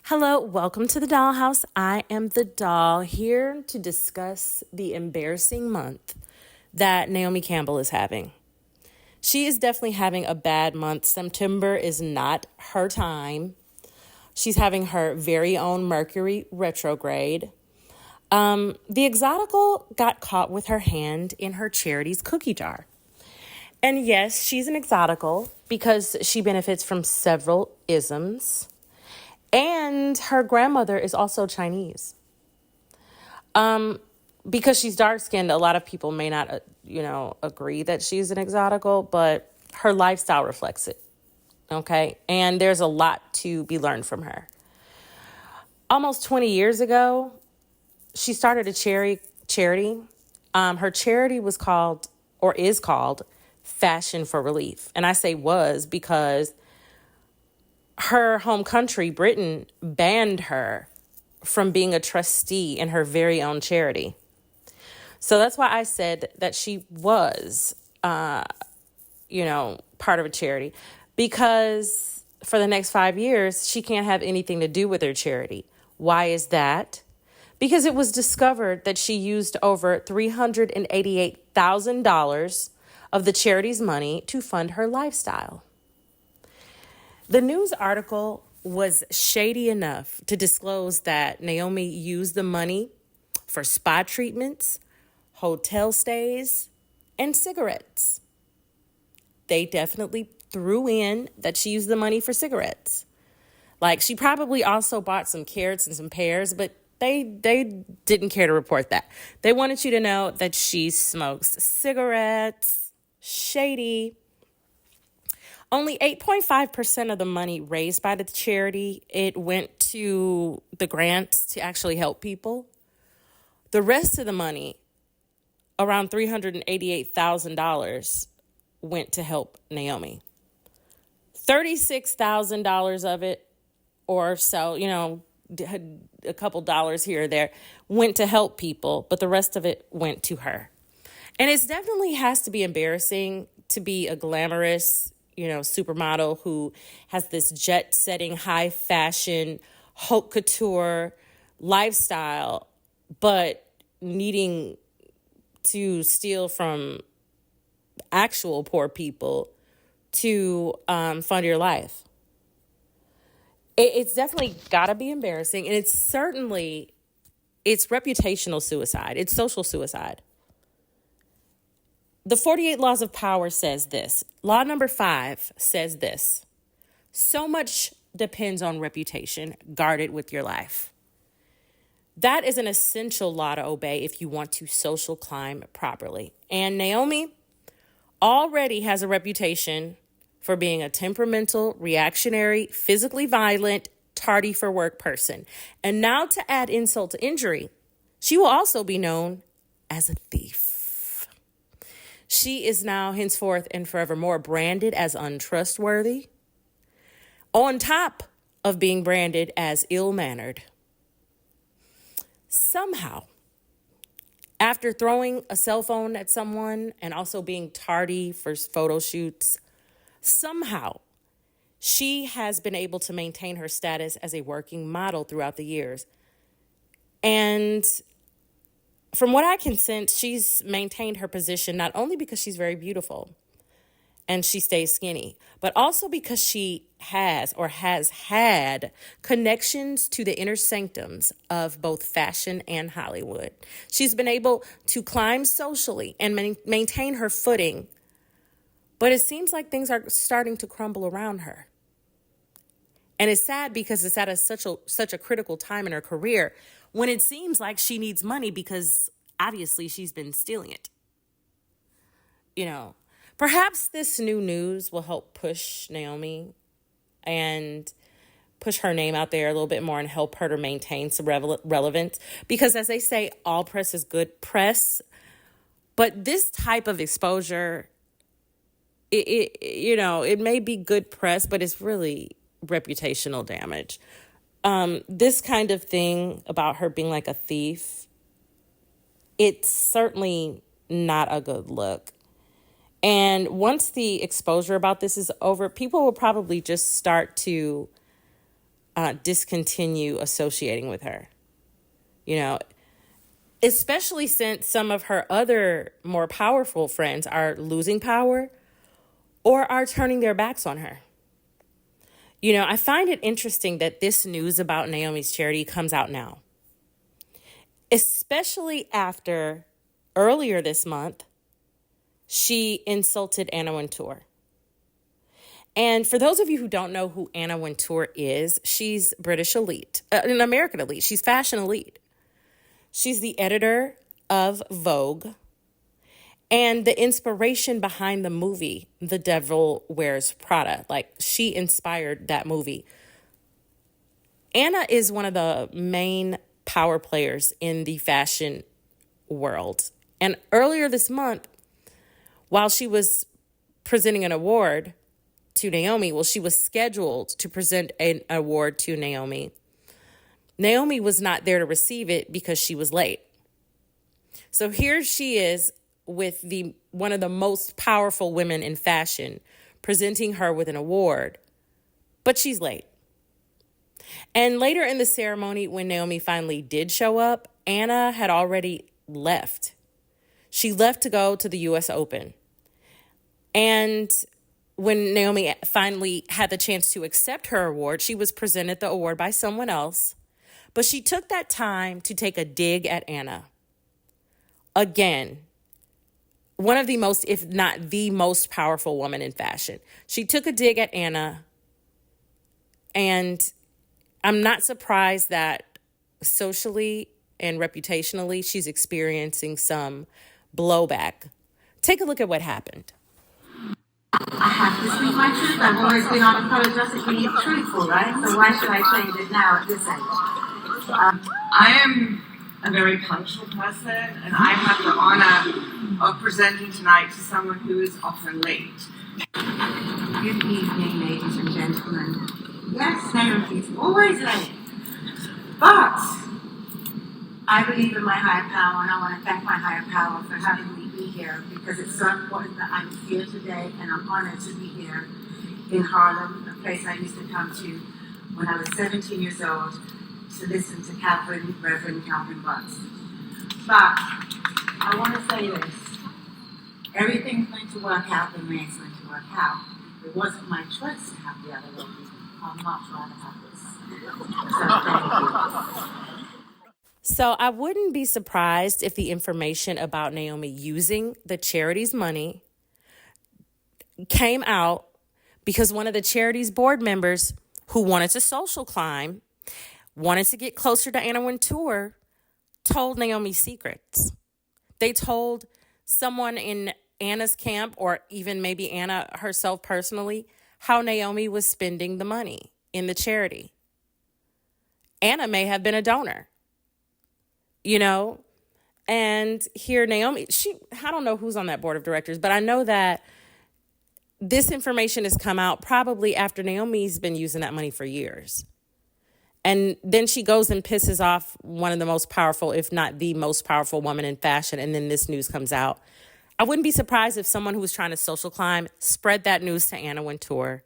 Hello, welcome to the Dollhouse. I am the doll here to discuss the embarrassing month that Naomi Campbell is having. She is definitely having a bad month. September is not her time. She's having her very own Mercury retrograde. The Exotical got caught with her hand in her charity's cookie jar. And yes, she's an Exotical because she benefits from several isms. And her grandmother is also Chinese. Because she's dark-skinned, a lot of people may not, agree that she's an Exotical, but her lifestyle reflects it, okay? And there's a lot to be learned from her. Almost 20 years ago, she started a charity. Her charity was called, or is called, Fashion for Relief. And I say was because her home country, Britain, banned her from being a trustee in her very own charity. So that's why I said that she was, part of a charity. Because for the next 5 years, she can't have anything to do with her charity. Why is that? Because it was discovered that she used over $388,000 of the charity's money to fund her lifestyle. The news article was shady enough to disclose that Naomi used the money for spa treatments, hotel stays, and cigarettes. They definitely threw in that she used the money for cigarettes. Like, she probably also bought some carrots and some pears, but they didn't care to report that. They wanted you to know that she smokes cigarettes. Shady. Only 8.5% of the money raised by the charity, it went to the grants to actually help people. The rest of the money, around $388,000, went to help Naomi. $36,000 of it, or so, a couple dollars here or there, went to help people, but the rest of it went to her. And it definitely has to be embarrassing to be a glamorous, supermodel who has this jet-setting, high-fashion, haute couture lifestyle, but needing to steal from actual poor people to fund your life. It's definitely got to be embarrassing, and it's reputational suicide. It's social suicide. The 48 Laws of Power says this. Law number 5 says this. So much depends on reputation. Guard it with your life. That is an essential law to obey if you want to social climb properly. And Naomi already has a reputation for being a temperamental, reactionary, physically violent, tardy for work person. And now to add insult to injury, she will also be known as a thief. She is now henceforth and forevermore branded as untrustworthy, on top of being branded as ill-mannered. Somehow, after throwing a cell phone at someone and also being tardy for photo shoots, somehow she has been able to maintain her status as a working model throughout the years. And from what I can sense, she's maintained her position not only because she's very beautiful and she stays skinny, but also because she has had connections to the inner sanctums of both fashion and Hollywood. She's been able to climb socially and maintain her footing, but it seems like things are starting to crumble around her. And it's sad because it's at such a critical time in her career when it seems like she needs money because obviously she's been stealing it. Perhaps this new news will help push Naomi and push her name out there a little bit more and help her to maintain some relevance. Because as they say, all press is good press. But this type of exposure, it may be good press, but it's really reputational damage. This kind of thing about her being like a thief, it's certainly not a good look. And once the exposure about this is over, people will probably just start to discontinue associating with her. You know, especially since some of her other more powerful friends are losing power or are turning their backs on her. You know, I find it interesting that this news about Naomi's charity comes out now, especially after earlier this month, she insulted Anna Wintour. And for those of you who don't know who Anna Wintour is, she's British elite, an American elite. She's fashion elite. She's the editor of Vogue and the inspiration behind the movie, The Devil Wears Prada. Like, she inspired that movie. Anna is one of the main power players in the fashion world. And earlier this month, while she was presenting an award to Naomi, well, she was scheduled to present an award to Naomi. Naomi was not there to receive it because she was late. So here she is with one of the most powerful women in fashion, presenting her with an award, but she's late. And later in the ceremony, when Naomi finally did show up, Anna had already left. She left to go to the U.S. Open. And when Naomi finally had the chance to accept her award, she was presented the award by someone else. But she took that time to take a dig at Anna. Again, one of the most, if not the most powerful woman in fashion. She took a dig at Anna. And I'm not surprised that socially and reputationally, she's experiencing some blowback. Take a look at what happened. I have to speak my truth. I've always been unapologetically truthful, right? So why should I change it now at this age? I am a very punctual person, and I have the honor of presenting tonight to someone who is often late. Good evening, ladies and gentlemen. Yes, therapy is always late. But I believe in my higher power, and I want to thank my higher power for having me be here, because it's so important that I'm here today, and I'm honored to be here in Harlem, a place I used to come to when I was 17 years old to listen to Reverend Catherine Butts. But I want to say this. Everything's going to work out the way it's going to work out. It wasn't my choice to have the other lady. I'd much rather have this. So thank you. So I wouldn't be surprised if the information about Naomi using the charity's money came out because one of the charity's board members who wanted to social climb, wanted to get closer to Anna Wintour, told Naomi secrets. They told someone in Anna's camp, or even maybe Anna herself personally, how Naomi was spending the money in the charity. Anna may have been a donor, you know, and here Naomi, I don't know who's on that board of directors, but I know that this information has come out probably after Naomi's been using that money for years. And then she goes and pisses off one of the most powerful, if not the most powerful woman in fashion. And then this news comes out. I wouldn't be surprised if someone who was trying to social climb spread that news to Anna Wintour.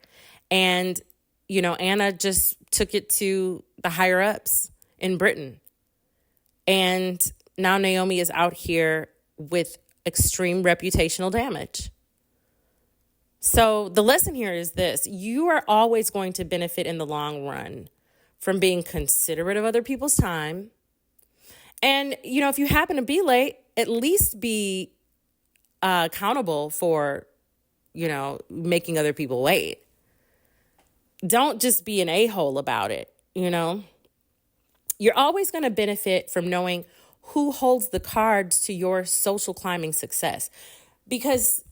And, you know, Anna just took it to the higher ups in Britain. And now Naomi is out here with extreme reputational damage. So the lesson here is this: you are always going to benefit in the long run from being considerate of other people's time. And, you know, if you happen to be late, at least be accountable for, you know, making other people wait. Don't just be an a-hole about it, you know. You're always going to benefit from knowing who holds the cards to your social climbing success. Because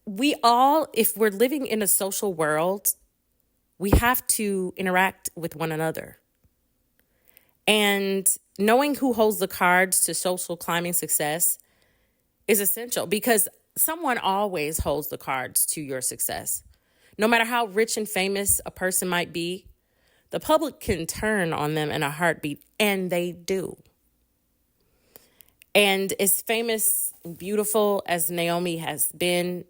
we all, if we're living in a social world, we have to interact with one another. And knowing who holds the cards to social climbing success is essential, because someone always holds the cards to your success. No matter how rich and famous a person might be, the public can turn on them in a heartbeat, and they do. And as famous and beautiful as Naomi has been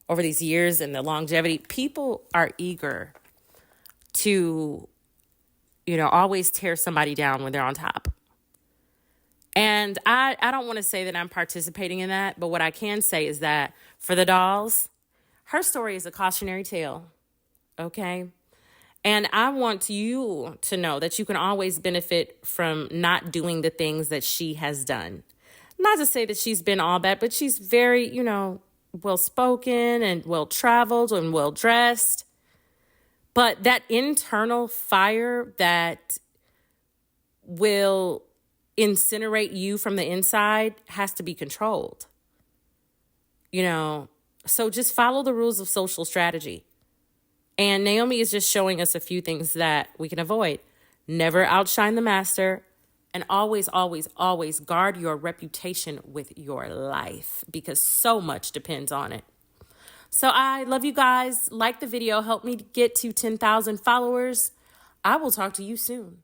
over these years and the longevity, people are eager to always tear somebody down when they're on top. And I don't want to say that I'm participating in that, but what I can say is that for the dolls, her story is a cautionary tale, okay? And I want you to know that you can always benefit from not doing the things that she has done. Not to say that she's been all bad, but she's very, well-spoken and well-traveled and well-dressed. But that internal fire that will incinerate you from the inside has to be controlled. So just follow the rules of social strategy. And Naomi is just showing us a few things that we can avoid. Never outshine the master. And always, always, always guard your reputation with your life, because so much depends on it. So I love you guys. Like the video. Help me get to 10,000 followers. I will talk to you soon.